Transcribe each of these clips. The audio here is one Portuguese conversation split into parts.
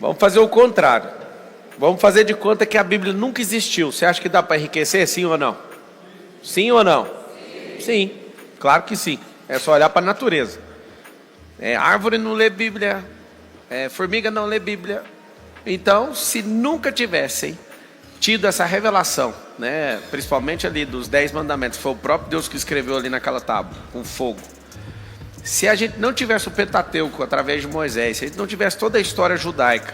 Vamos fazer o contrário. Vamos fazer de conta que a Bíblia nunca existiu. Você acha que dá para enriquecer, sim ou não? Sim ou não? Sim, claro que sim. É só olhar para a natureza. Árvore não lê Bíblia, formiga não lê Bíblia. Então, se nunca tivessem tido essa revelação, né, principalmente ali dos 10 mandamentos, foi o próprio Deus que escreveu ali naquela tábua, com fogo. Se a gente não tivesse o Pentateuco através de Moisés, se a gente não tivesse toda a história judaica,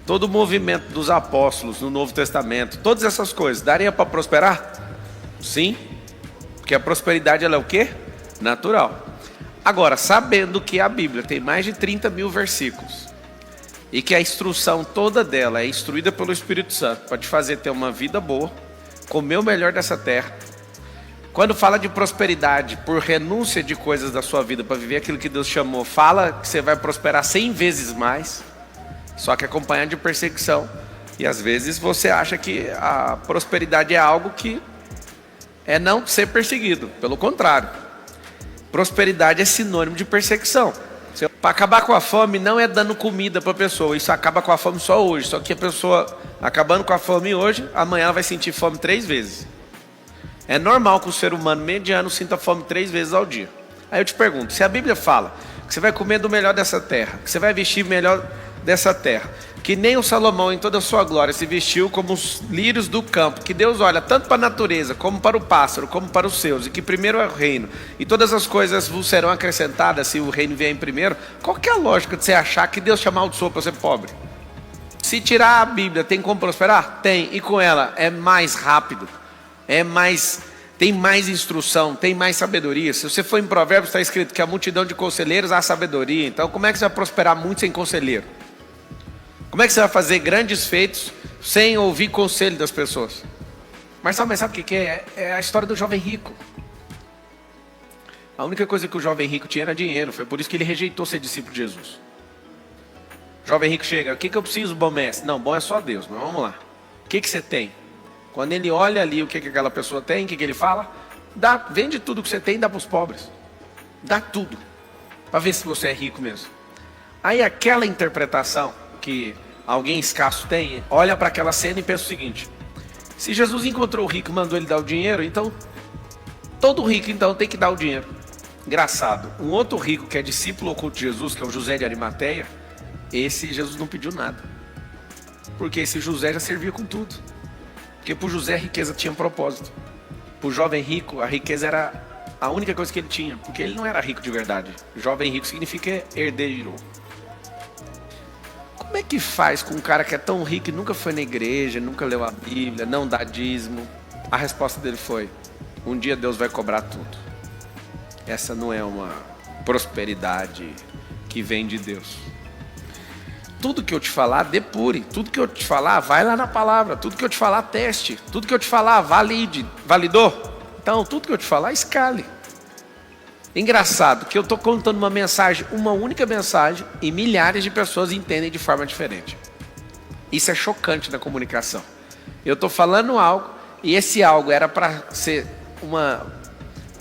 todo o movimento dos apóstolos no Novo Testamento, todas essas coisas, daria para prosperar? Sim, porque a prosperidade ela é o quê? Natural. Agora, sabendo que a Bíblia tem mais de 30 mil versículos e que a instrução toda dela é instruída pelo Espírito Santo para te fazer ter uma vida boa, comer o melhor dessa terra. Quando fala de prosperidade por renúncia de coisas da sua vida para viver aquilo que Deus chamou, fala que você vai prosperar 100 vezes mais, só que acompanhado de perseguição. E às vezes você acha que a prosperidade é algo que é não ser perseguido. Pelo contrário, prosperidade é sinônimo de perseguição. Para acabar com a fome não é dando comida para a pessoa, isso acaba com a fome só hoje. Só que a pessoa acabando com a fome hoje, amanhã ela vai sentir fome 3 vezes. É normal que o ser humano mediano sinta fome 3 vezes ao dia. Aí eu te pergunto, se a Bíblia fala que você vai comer do melhor dessa terra, que você vai vestir melhor dessa terra, que nem o Salomão em toda a sua glória se vestiu como os lírios do campo, que Deus olha tanto para a natureza, como para o pássaro, como para os seus, e que primeiro é o reino, e todas as coisas vos serão acrescentadas se o reino vier em primeiro, qual que é a lógica de você achar que Deus te amaldiçoou para ser pobre? Se tirar a Bíblia, tem como prosperar? Tem, e com ela é mais rápido, tem mais instrução, tem mais sabedoria. Se você for em Provérbios, está escrito que a multidão de conselheiros há sabedoria. Então como é que você vai prosperar muito sem conselheiro? Como é que você vai fazer grandes feitos sem ouvir conselho das pessoas? Mas sabe o que é? É a história do jovem rico. A única coisa que o jovem rico tinha era dinheiro. Foi por isso que ele rejeitou ser discípulo de Jesus. O jovem rico chega, o que eu preciso, bom mestre? Não, bom é só Deus, mas vamos lá. O que você tem? Quando ele olha ali o que aquela pessoa tem, o que ele fala? Vende tudo que você tem e dá para os pobres. Dá tudo. Para ver se você é rico mesmo. Aí aquela interpretação que alguém escasso tem, olha para aquela cena e pensa o seguinte: se Jesus encontrou o rico e mandou ele dar o dinheiro, então todo rico então tem que dar o dinheiro. Engraçado, um outro rico que é discípulo oculto de Jesus, que é o José de Arimateia, esse Jesus não pediu nada, porque esse José já servia com tudo. Porque para o José a riqueza tinha um propósito. Para o jovem rico a riqueza era a única coisa que ele tinha, porque ele não era rico de verdade. Jovem rico significa herdeiro. Como é que faz com um cara que é tão rico e nunca foi na igreja, nunca leu a Bíblia, não dá dízimo? A resposta dele foi: um dia Deus vai cobrar tudo. Essa não é uma prosperidade que vem de Deus. Tudo que eu te falar, depure. Tudo que eu te falar, vai lá na palavra. Tudo que eu te falar, teste. Tudo que eu te falar, valide. Validou? Então, tudo que eu te falar, escale. Engraçado que eu estou contando uma mensagem, uma única mensagem, e milhares de pessoas entendem de forma diferente. Isso é chocante na comunicação. Eu estou falando algo, e esse algo era para ser uma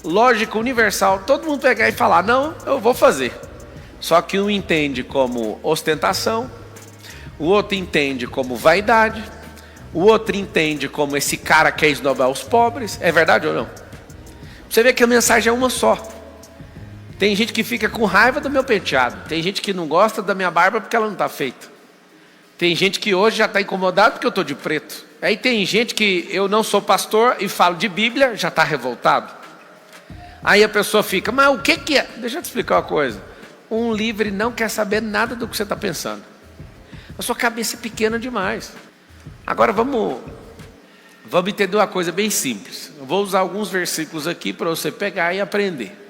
lógica universal, todo mundo pegar e falar: não, eu vou fazer. Só que um entende como ostentação, o outro entende como vaidade, o outro entende como esse cara quer esnobar os pobres. É verdade ou não? Você vê que a mensagem é uma só. Tem gente que fica com raiva do meu penteado, tem gente que não gosta da minha barba porque ela não está feita, tem gente que hoje já está incomodado porque eu estou de preto. Aí tem gente que eu não sou pastor e falo de Bíblia, já está revoltado. Aí a pessoa fica: mas o que é? Deixa eu te explicar uma coisa. Um livre não quer saber nada do que você está pensando. A sua cabeça é pequena demais. Agora vamos entender uma coisa bem simples. Eu vou usar alguns versículos aqui para você pegar e aprender.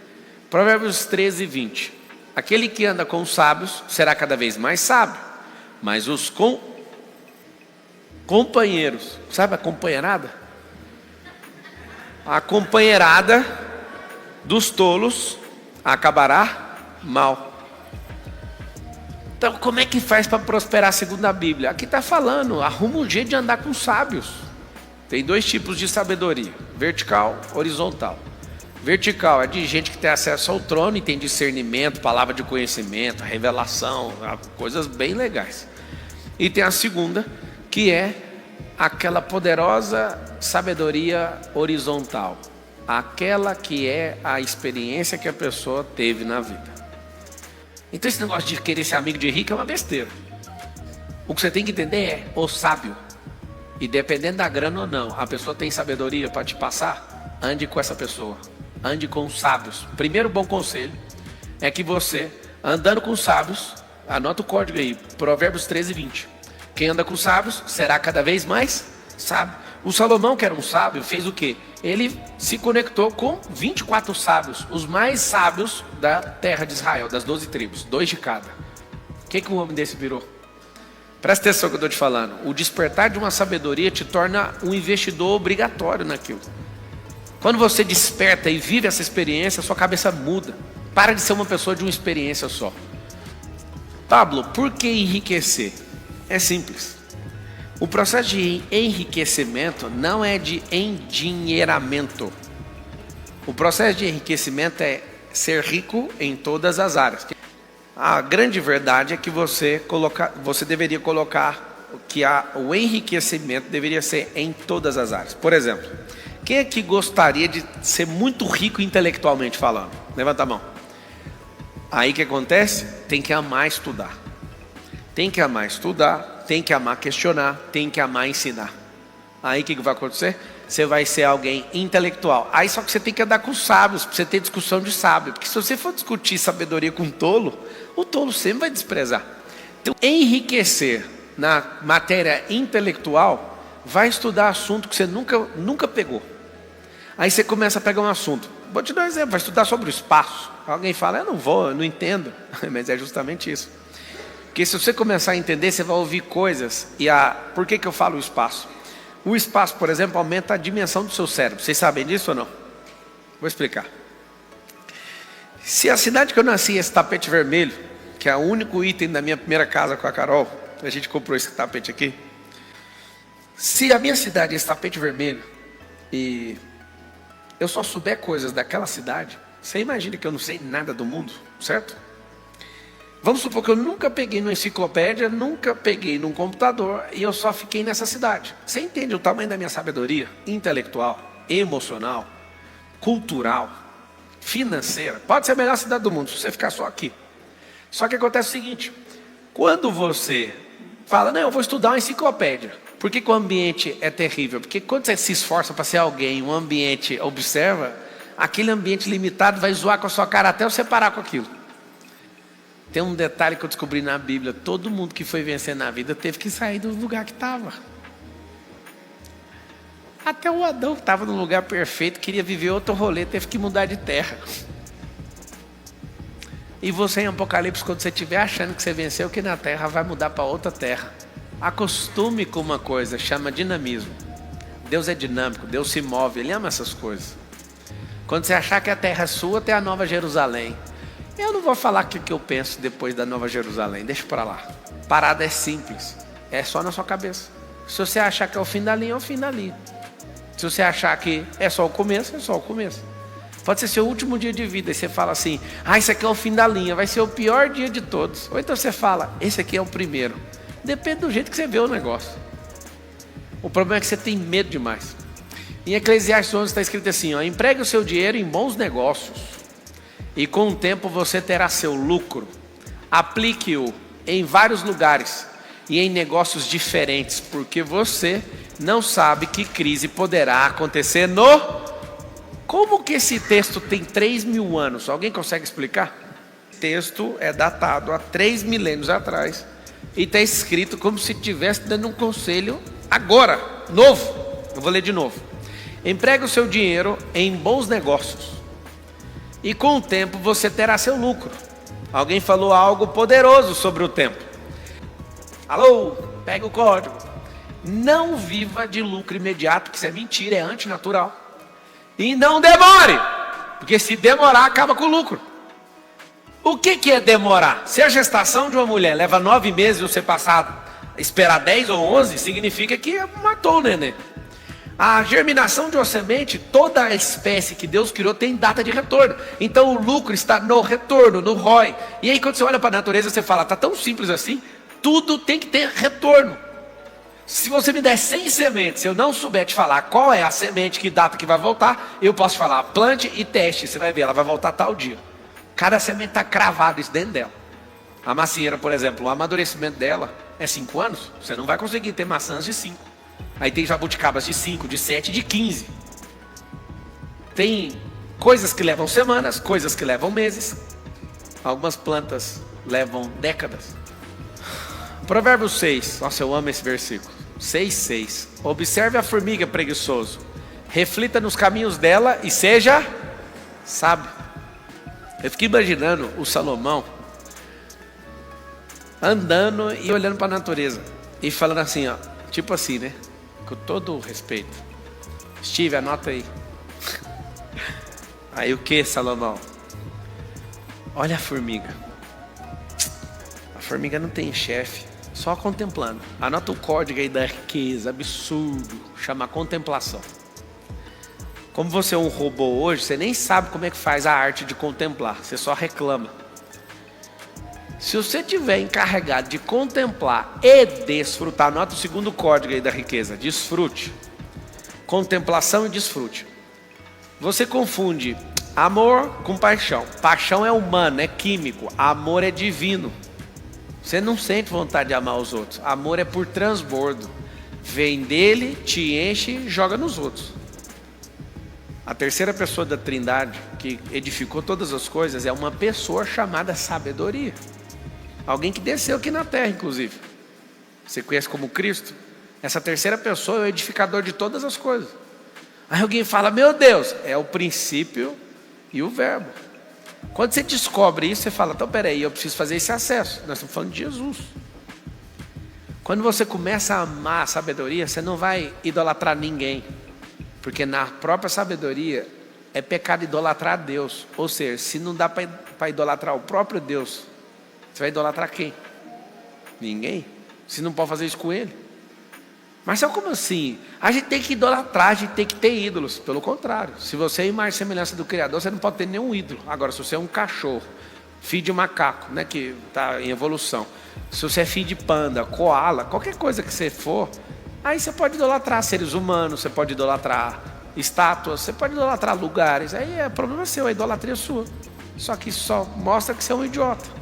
Provérbios 13, 20. Aquele que anda com os sábios será cada vez mais sábio, mas os companheiros, sabe a companheirada? A companheirada dos tolos acabará mal. Então como é que faz para prosperar segundo a Bíblia? Aqui está falando: arruma um jeito de andar com sábios. Tem 2 tipos de sabedoria: vertical, horizontal. Vertical é de gente que tem acesso ao trono e tem discernimento, palavra de conhecimento, revelação, coisas bem legais. E tem a segunda, que é aquela poderosa sabedoria horizontal. Aquela que é a experiência que a pessoa teve na vida. Então esse negócio de querer ser amigo de rico é uma besteira. O que você tem que entender é o sábio. E dependendo da grana ou não, a pessoa tem sabedoria para te passar, ande com essa pessoa. Ande com os sábios. Primeiro bom conselho é que você, andando com os sábios, anota o código aí, Provérbios 13:20. Quem anda com os sábios será cada vez mais sábio. O Salomão, que era um sábio, fez o quê? Ele se conectou com 24 sábios, os mais sábios da terra de Israel, das 12 tribos, 2 de cada. O que um homem desse virou? Presta atenção no que eu estou te falando. O despertar de uma sabedoria te torna um investidor obrigatório naquilo. Quando você desperta e vive essa experiência, sua cabeça muda. Para de ser uma pessoa de uma experiência só. Pablo, por que enriquecer? É simples. O processo de enriquecimento não é de endinheiramento. O processo de enriquecimento é ser rico em todas as áreas. A grande verdade é que você deveria colocar que o enriquecimento deveria ser em todas as áreas. Por exemplo, quem é que gostaria de ser muito rico intelectualmente falando? Levanta a mão. Aí o que acontece? Tem que amar estudar. Tem que amar estudar, tem que amar questionar, tem que amar ensinar. Aí o que vai acontecer? Você vai ser alguém intelectual. Aí só que você tem que andar com sábios, para você ter discussão de sábio. Porque se você for discutir sabedoria com tolo, o tolo sempre vai desprezar. Então, enriquecer na matéria intelectual, vai estudar assunto que você nunca pegou. Aí você começa a pegar um assunto. Vou te dar um exemplo, vai estudar sobre o espaço. Alguém fala, eu não entendo. Mas é justamente isso. Porque se você começar a entender, você vai ouvir coisas. Por que eu falo o espaço? O espaço, por exemplo, aumenta a dimensão do seu cérebro. Vocês sabem disso ou não? Vou explicar. Se a cidade que eu nasci é esse tapete vermelho, que é o único item da minha primeira casa com a Carol, a gente comprou esse tapete aqui. Se a minha cidade é esse tapete vermelho, e eu só souber coisas daquela cidade, você imagina que eu não sei nada do mundo, certo? Vamos supor que eu nunca peguei numa enciclopédia, nunca peguei num computador e eu só fiquei nessa cidade. Você entende o tamanho da minha sabedoria intelectual, emocional, cultural, financeira? Pode ser a melhor cidade do mundo se você ficar só aqui. Só que acontece o seguinte, quando você fala, não, eu vou estudar uma enciclopédia. Por que o ambiente é terrível? Porque quando você se esforça para ser alguém, um ambiente observa, aquele ambiente limitado vai zoar com a sua cara até você parar com aquilo. Tem um detalhe que eu descobri na Bíblia. Todo mundo que foi vencer na vida teve que sair do lugar que estava. Até o Adão que estava num lugar perfeito, queria viver outro rolê, teve que mudar de terra. E você em Apocalipse, quando você estiver achando que você venceu aqui na terra, vai mudar para outra terra. Acostume com uma coisa, chama dinamismo. Deus é dinâmico, Deus se move, Ele ama essas coisas. Quando você achar que a terra é sua, tem a Nova Jerusalém. Eu não vou falar o que eu penso depois da Nova Jerusalém, deixa para lá. Parada é simples, é só na sua cabeça. Se você achar que é o fim da linha, é o fim da linha. Se você achar que é só o começo, é só o começo. Pode ser seu último dia de vida e você fala assim, isso aqui é o fim da linha, vai ser o pior dia de todos. Ou então você fala, esse aqui é o primeiro. Depende do jeito que você vê o negócio. O problema é que você tem medo demais. Em Eclesiastes 11 está escrito assim, empregue o seu dinheiro em bons negócios. E com o tempo você terá seu lucro. Aplique-o em vários lugares e em negócios diferentes, porque você não sabe que crise poderá acontecer no... Como que esse texto tem 3.000 anos? Alguém consegue explicar? O texto é datado há 3 milênios atrás e está escrito como se estivesse dando um conselho agora, novo. Eu vou ler de novo. Empregue o seu dinheiro em bons negócios. E com o tempo você terá seu lucro. Alguém falou algo poderoso sobre o tempo. Alô, pega o código. Não viva de lucro imediato, que isso é mentira, é antinatural. E não demore, porque se demorar, acaba com o lucro. O que é demorar? Se a gestação de uma mulher leva 9 meses e você esperar 10 ou 11, significa que matou o neném. A germinação de uma semente, toda a espécie que Deus criou tem data de retorno. Então o lucro está no retorno, no ROI. E aí quando você olha para a natureza, você fala, está tão simples assim. Tudo tem que ter retorno. Se você me der 100 sementes, se eu não souber te falar qual é a semente, que data que vai voltar, eu posso falar, plante e teste, você vai ver, ela vai voltar tal dia. Cada semente está cravada isso dentro dela. A macieira, por exemplo, o amadurecimento dela é 5 anos, você não vai conseguir ter maçãs de 5. Aí tem jabuticabas de 5, de 7, de 15. Tem coisas que levam semanas, coisas que levam meses. Algumas plantas levam décadas. Provérbios 6, nossa, eu amo esse versículo. 6:6. Observe a formiga, preguiçoso. Reflita nos caminhos dela e seja sábio. Eu fiquei imaginando o Salomão andando e olhando para a natureza e falando assim, ó, tipo assim, né? Com todo o respeito. Steve, anota aí. Aí o que, Salomão? Olha a formiga. A formiga não tem chefe, só contemplando. Anota o código aí da riqueza, absurdo, chama contemplação. Como você é um robô hoje, você nem sabe como é que faz a arte de contemplar, você só reclama. Se você tiver encarregado de contemplar e desfrutar, anota o segundo código aí da riqueza, desfrute. Contemplação e desfrute. Você confunde amor com paixão. Paixão é humano, é químico. Amor é divino. Você não sente vontade de amar os outros. Amor é por transbordo. Vem dele, te enche e joga nos outros. A terceira pessoa da Trindade, que edificou todas as coisas, é uma pessoa chamada sabedoria. Alguém que desceu aqui na terra, inclusive. Você conhece como Cristo? Essa terceira pessoa é o edificador de todas as coisas. Aí alguém fala, meu Deus, é o princípio e o verbo. Quando você descobre isso, você fala, então peraí, eu preciso fazer esse acesso. Nós estamos falando de Jesus. Quando você começa a amar a sabedoria, você não vai idolatrar ninguém. Porque na própria sabedoria é pecado idolatrar a Deus. Ou seja, se não dá para idolatrar o próprio Deus, você vai idolatrar quem? Ninguém. Você não pode fazer isso com ele. Mas sabe como assim? A gente tem que idolatrar, a gente tem que ter ídolos. Pelo contrário, se você é imagem e semelhança do Criador, você não pode ter nenhum ídolo. Agora, se você é um cachorro, filho de macaco, né, que está em evolução, se você é filho de panda, koala, qualquer coisa que você for, aí você pode idolatrar seres humanos, você pode idolatrar estátuas, você pode idolatrar lugares. Aí é problema seu, a idolatria é sua. Só que isso só mostra que você é um idiota.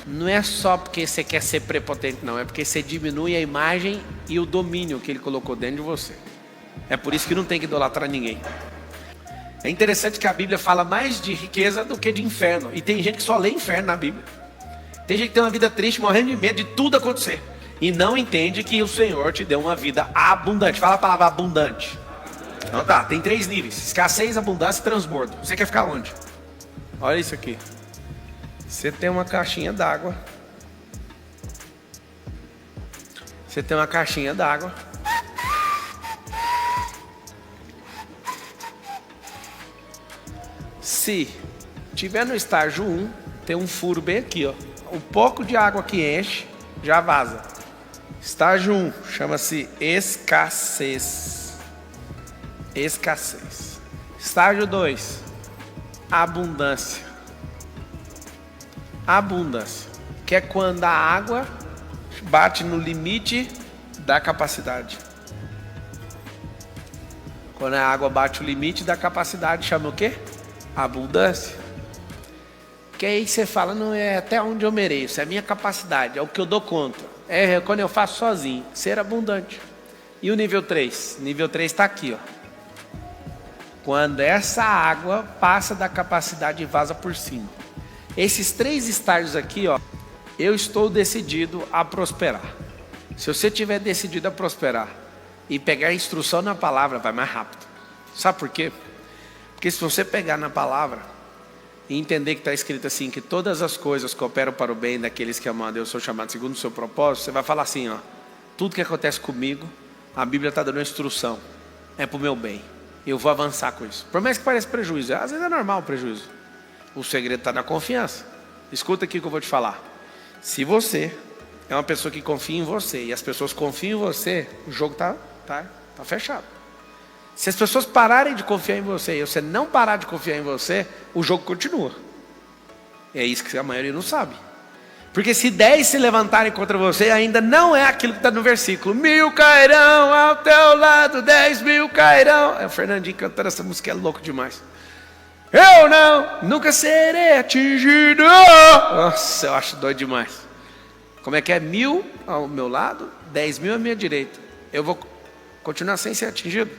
Não é só porque você quer ser prepotente, não. É porque você diminui a imagem e o domínio que ele colocou dentro de você. É por isso que não tem que idolatrar ninguém. É interessante que a Bíblia fala mais de riqueza do que de inferno. E tem gente que só lê inferno na Bíblia. Tem gente que tem uma vida triste, morrendo de medo de tudo acontecer. E não entende que o Senhor te deu uma vida abundante. Fala a palavra abundante. Então tá, tem 3 níveis. Escassez, abundância e transbordo. Você quer ficar onde? Olha isso aqui. Você tem uma caixinha d'água. Você tem uma caixinha d'água. Se tiver no estágio 1, tem um furo bem aqui, ó. O pouco de água que enche, já vaza. Estágio 1, chama-se escassez. Escassez. Estágio 2, abundância. Abundância, que é quando a água bate no limite da capacidade. Quando a água bate o limite da capacidade, chama o quê? Abundância. Que aí você fala, não é até onde eu mereço, é a minha capacidade, é o que eu dou conta. É quando eu faço sozinho, ser abundante. E o nível 3? Nível 3 está aqui, ó. Quando essa água passa da capacidade e vaza por cima. Esses 3 estágios aqui, ó, eu estou decidido a prosperar. Se você tiver decidido a prosperar e pegar a instrução na palavra, vai mais rápido. Sabe por quê? Porque se você pegar na palavra e entender que está escrito assim, que todas as coisas cooperam para o bem daqueles que amam a Deus, são chamados segundo o seu propósito, você vai falar assim, ó, tudo que acontece comigo, a Bíblia está dando uma instrução, é para o meu bem, eu vou avançar com isso. Por mais que pareça prejuízo, às vezes é normal o prejuízo. O segredo está na confiança. Escuta aqui o que eu vou te falar. Se você é uma pessoa que confia em você e as pessoas confiam em você, o jogo tá fechado. Se as pessoas pararem de confiar em você e você não parar de confiar em você, o jogo continua. É isso que a maioria não sabe. Porque se 10 se levantarem contra você, ainda não é aquilo que está no versículo. 1000 cairão ao teu lado, 10.000 cairão. É o Fernandinho cantando essa música, é louco demais. Eu nunca serei atingido. Nossa, eu acho doido demais. Como é que é? 1000 ao meu lado, 10.000 à minha direita. Eu vou continuar sem ser atingido?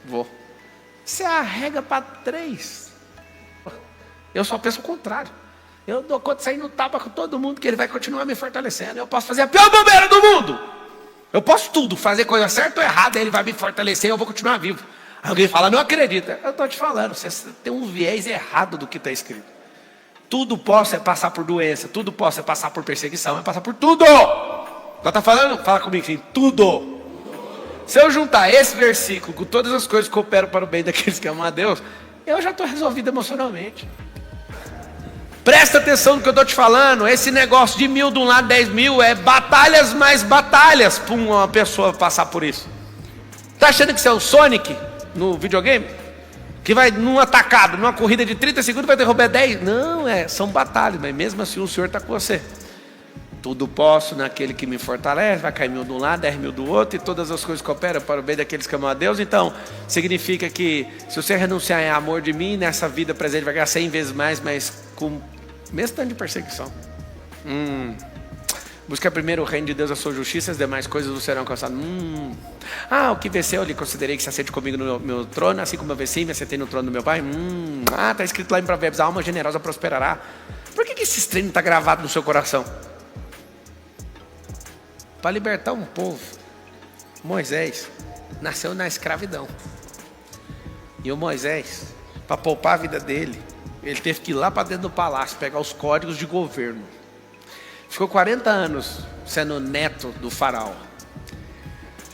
Vou. Você arrega para 3. Eu só penso o contrário. Eu dou conta de sair no tapa com todo mundo, que ele vai continuar me fortalecendo. Eu posso fazer a pior bobeira do mundo. Eu posso tudo, fazer coisa certa ou errada, ele vai me fortalecer e eu vou continuar vivo. Alguém fala, não acredita. Eu estou te falando, você tem um viés errado do que está escrito. Tudo posso é passar por doença, tudo posso é passar por perseguição, é passar por tudo. Ela está falando? Fala comigo assim, tudo. Se eu juntar esse versículo com todas as coisas que cooperam para o bem daqueles que amam a Deus, eu já estou resolvido emocionalmente. Presta atenção no que eu estou te falando. Esse negócio de 1000 de um lado, 10.000 é batalhas mais batalhas para uma pessoa passar por isso. Tá achando que você é o Sonic no videogame? Que vai num atacado, numa corrida de 30 segundos vai derrubar 10? Não, são batalhas, mas mesmo assim o Senhor está com você. Tudo posso naquele que me fortalece, vai cair 1000 de um lado, 10.000 do outro, e todas as coisas cooperam para o bem daqueles que amam a Deus. Então, significa que se você renunciar em amor de mim, nessa vida presente vai ganhar 100 vezes mais, mas com mesmo tanto de perseguição. Busca primeiro o reino de Deus, a sua justiça, as demais coisas não serão alcançadas. O que venceu, eu lhe considerei que se assente comigo no meu trono, assim como eu venci, me assentei no trono do meu pai. Está escrito lá em Provérbios, a alma generosa prosperará. Por que esse treino está gravado no seu coração? Para libertar um povo. Moisés nasceu na escravidão. E o Moisés, para poupar a vida dele, ele teve que ir lá para dentro do palácio, pegar os códigos de governo. Ficou 40 anos sendo neto do faraó.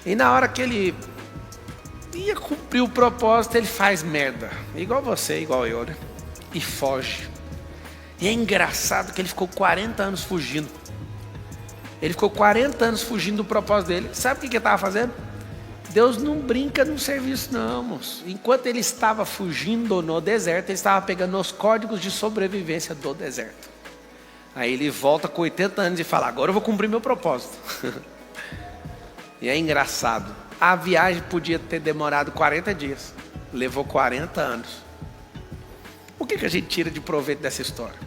E na hora que ele ia cumprir o propósito, ele faz merda. Igual você, igual eu, né? E foge. E é engraçado que ele ficou 40 anos fugindo. Ele ficou 40 anos fugindo do propósito dele. Sabe o que ele estava fazendo? Deus não brinca no serviço, não, moço. Enquanto ele estava fugindo no deserto, ele estava pegando os códigos de sobrevivência do deserto. Aí ele volta com 80 anos e fala, agora eu vou cumprir meu propósito. E é engraçado. A viagem podia ter demorado 40 dias. Levou 40 anos. O que a gente tira de proveito dessa história?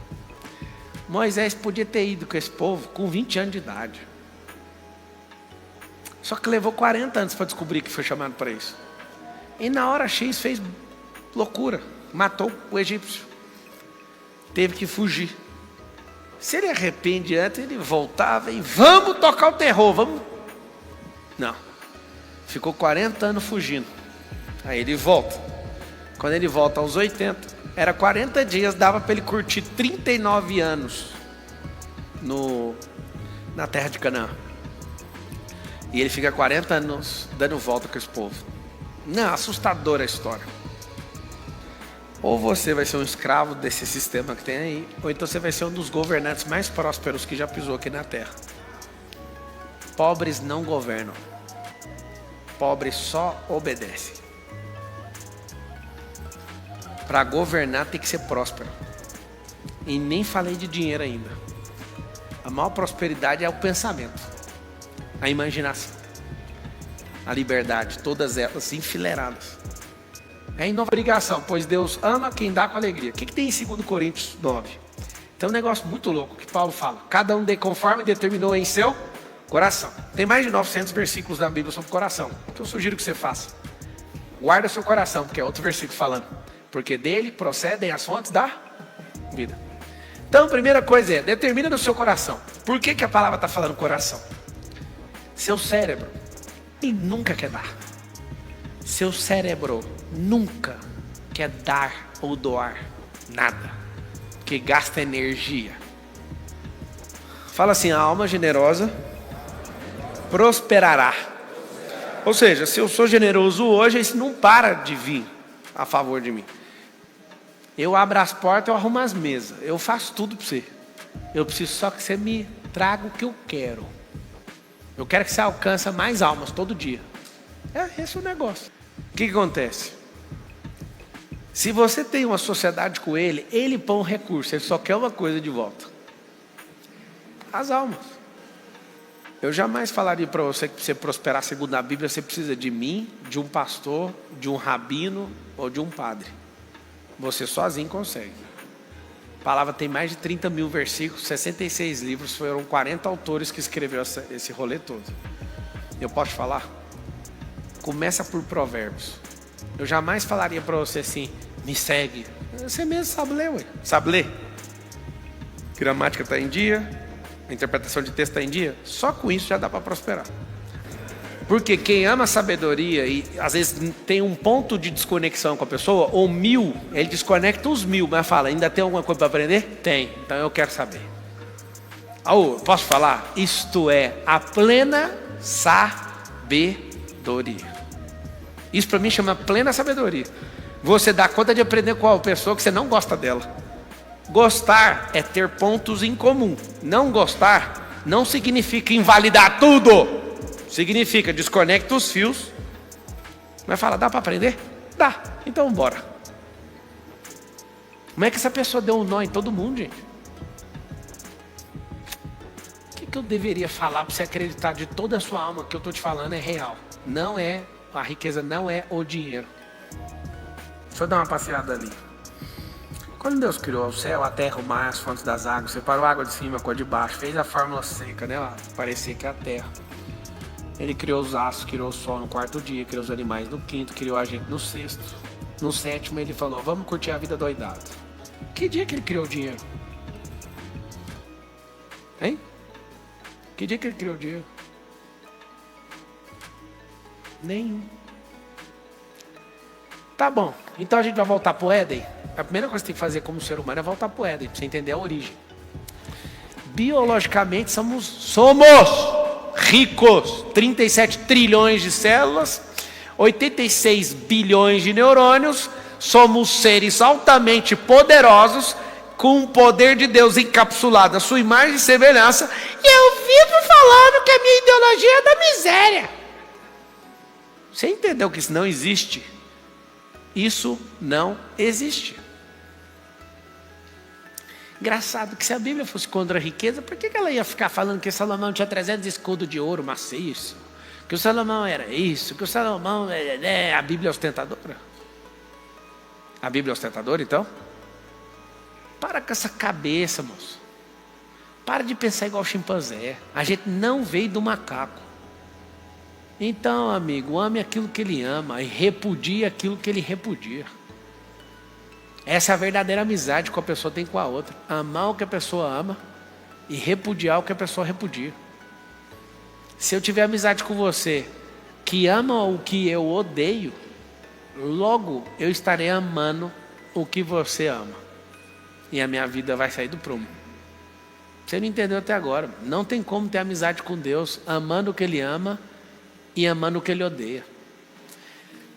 Moisés podia ter ido com esse povo com 20 anos de idade. Só que levou 40 anos para descobrir que foi chamado para isso. E na hora X fez loucura. Matou o egípcio. Teve que fugir. Se ele arrepende antes, ele voltava e vamos tocar o terror, vamos. Não. Ficou 40 anos fugindo. Aí ele volta. Quando ele volta aos 80, era 40 dias, dava para ele curtir 39 anos na terra de Canaã. E ele fica 40 anos dando volta com esse povo. Não, assustadora a história. Ou você vai ser um escravo desse sistema que tem aí, ou então você vai ser um dos governantes mais prósperos que já pisou aqui na terra. Pobres não governam. Pobres só obedecem. Para governar tem que ser próspero. E nem falei de dinheiro ainda. A maior prosperidade é o pensamento, a imaginação, a liberdade, todas elas enfileiradas. É em nova obrigação, pois Deus ama quem dá com alegria. O que tem em 2 Coríntios 9? Tem um negócio muito louco que Paulo fala. Cada um dê conforme determinou em seu coração. Tem mais de 900 versículos da Bíblia sobre coração. Então eu sugiro que você faça. Guarda seu coração, porque é outro versículo falando. Porque dele procedem as fontes da vida. Então, a primeira coisa é, determina no seu coração. Por que a palavra está falando coração? Seu cérebro, ele nunca quer dar. Seu cérebro nunca quer dar ou doar nada. Porque gasta energia. Fala assim, a alma generosa prosperará. Ou seja, se eu sou generoso hoje, isso não para de vir a favor de mim. Eu abro as portas, eu arrumo as mesas. Eu faço tudo para você. Eu preciso só que você me traga o que eu quero. Eu quero que você alcance mais almas todo dia. Esse é o negócio. O que acontece? Se você tem uma sociedade com ele, ele põe um recurso. Ele só quer uma coisa de volta. as almas. Eu jamais falaria para você que para você prosperar segundo a Bíblia, você precisa de mim, de um pastor, de um rabino ou de um padre. Você sozinho consegue. A palavra tem mais de 30 mil versículos, 66 livros, foram 40 autores que escreveram esse rolê todo. Eu posso falar? Começa por Provérbios. Eu jamais falaria para você assim, me segue. Você mesmo sabe ler, ué. Sabe ler? Gramática está em dia, a interpretação de texto está em dia. Só com isso já dá para prosperar. Porque quem ama a sabedoria e às vezes tem um ponto de desconexão com a pessoa, ou 1000, ele desconecta os 1000, mas fala, ainda tem alguma coisa para aprender? Tem, então eu quero saber. Posso falar? Isto é a plena sabedoria. Isso para mim chama plena sabedoria. Você dá conta de aprender com a pessoa que você não gosta dela. Gostar é ter pontos em comum. Não gostar não significa invalidar tudo. Significa desconecta os fios. Mas fala, dá para aprender? Dá, então bora. Como é que essa pessoa deu um nó em todo mundo, gente? O que eu deveria falar para você acreditar de toda a sua alma que eu estou te falando é real? Não é, a riqueza não é o dinheiro. Deixa eu dar uma passeada ali. Quando Deus criou o céu, a terra, o mar, as fontes das águas, separou a água de cima com a de baixo, fez a fórmula seca, né? Parecia que é a terra. Ele criou os astros, criou o sol no 4º dia, criou os animais no 5º, criou a gente no 6º. No 7º ele falou, vamos curtir a vida doidada. Que dia que ele criou o dinheiro? Hein? Que dia que ele criou o dinheiro? Nenhum. Tá bom, então a gente vai voltar pro Éden. A primeira coisa que tem que fazer como ser humano é voltar pro Éden, para você entender a origem. Biologicamente somos ricos, 37 trilhões de células, 86 bilhões de neurônios, somos seres altamente poderosos, com o poder de Deus encapsulado na sua imagem e semelhança, e eu vivo falando que a minha ideologia é da miséria. Você entendeu que isso não existe? Isso não existe. Engraçado que se a Bíblia fosse contra a riqueza, por que ela ia ficar falando que Salomão tinha 300 escudos de ouro maciço? Que o Salomão era isso, que o Salomão é a Bíblia ostentadora? A Bíblia ostentadora, então? Para com essa cabeça, moço. Para de pensar igual chimpanzé. A gente não veio do macaco. Então, amigo, ame aquilo que ele ama e repudie aquilo que ele repudia. Essa é a verdadeira amizade que a pessoa tem com a outra. Amar o que a pessoa ama e repudiar o que a pessoa repudia. Se eu tiver amizade com você que ama o que eu odeio, logo eu estarei amando o que você ama. E a minha vida vai sair do prumo. Você não entendeu até agora. Não tem como ter amizade com Deus amando o que Ele ama e amando o que Ele odeia.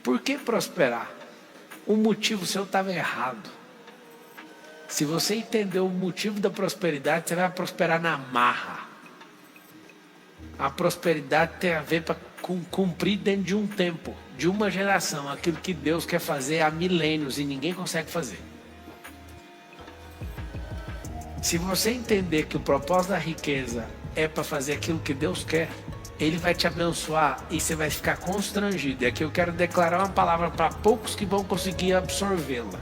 Por que prosperar? O motivo seu estava errado. Se você entender o motivo da prosperidade, você vai prosperar na marra. A prosperidade tem a ver com cumprir dentro de um tempo, de uma geração, aquilo que Deus quer fazer há milênios e ninguém consegue fazer. Se você entender que o propósito da riqueza é para fazer aquilo que Deus quer, Ele vai te abençoar e você vai ficar constrangido. E aqui eu quero declarar uma palavra para poucos que vão conseguir absorvê-la.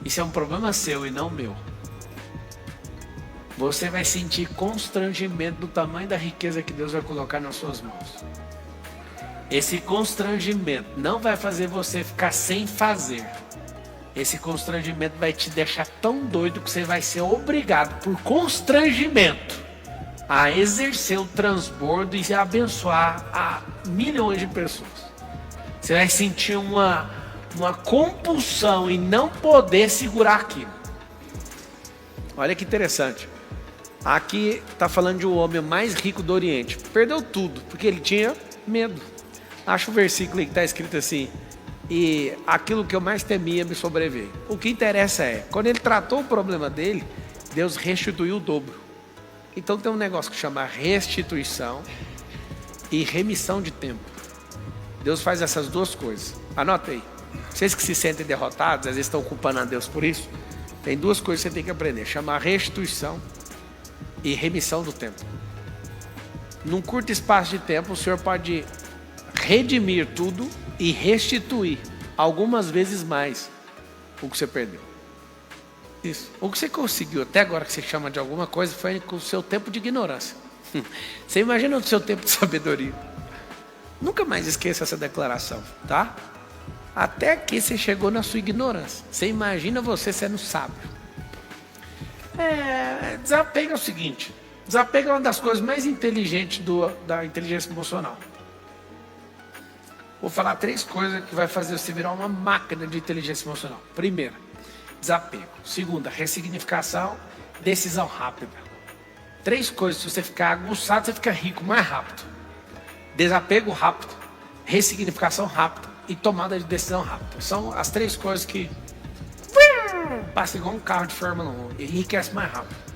Isso é um problema seu e não meu. Você vai sentir constrangimento do tamanho da riqueza que Deus vai colocar nas suas mãos. Esse constrangimento não vai fazer você ficar sem fazer. Esse constrangimento vai te deixar tão doido que você vai ser obrigado, por constrangimento, a exercer o transbordo e abençoar a milhões de pessoas. Você vai sentir uma compulsão em não poder segurar aquilo. Olha que interessante. Aqui está falando de um homem mais rico do Oriente. Perdeu tudo, porque ele tinha medo. Acha o versículo aí que está escrito assim: e aquilo que eu mais temia me sobreveio. O que interessa é, quando ele tratou o problema dele, Deus restituiu o dobro. Então tem um negócio que chama restituição e remissão de tempo. Deus faz essas duas coisas. Anota aí. Vocês que se sentem derrotados, às vezes estão culpando a Deus por isso. Tem duas coisas que você tem que aprender. Chama restituição e remissão do tempo. Num curto espaço de tempo, o Senhor pode redimir tudo e restituir algumas vezes mais o que você perdeu. Isso. O que você conseguiu até agora, que você chama de alguma coisa, foi com o seu tempo de ignorância. Você imagina o seu tempo de sabedoria. Nunca mais esqueça essa declaração, tá? Até que você chegou na sua ignorância. Você imagina você sendo sábio. Desapego é o seguinte. Desapego é uma das coisas mais inteligentes da inteligência emocional. Vou falar 3 coisas que vai fazer você virar uma máquina de inteligência emocional. Primeira, desapego. Segunda, ressignificação, decisão rápida. 3 coisas, se você ficar aguçado, você fica rico mais rápido. Desapego rápido, ressignificação rápida e tomada de decisão rápida. São as 3 coisas que passa igual um carro de Fórmula 1 e enriquece mais rápido.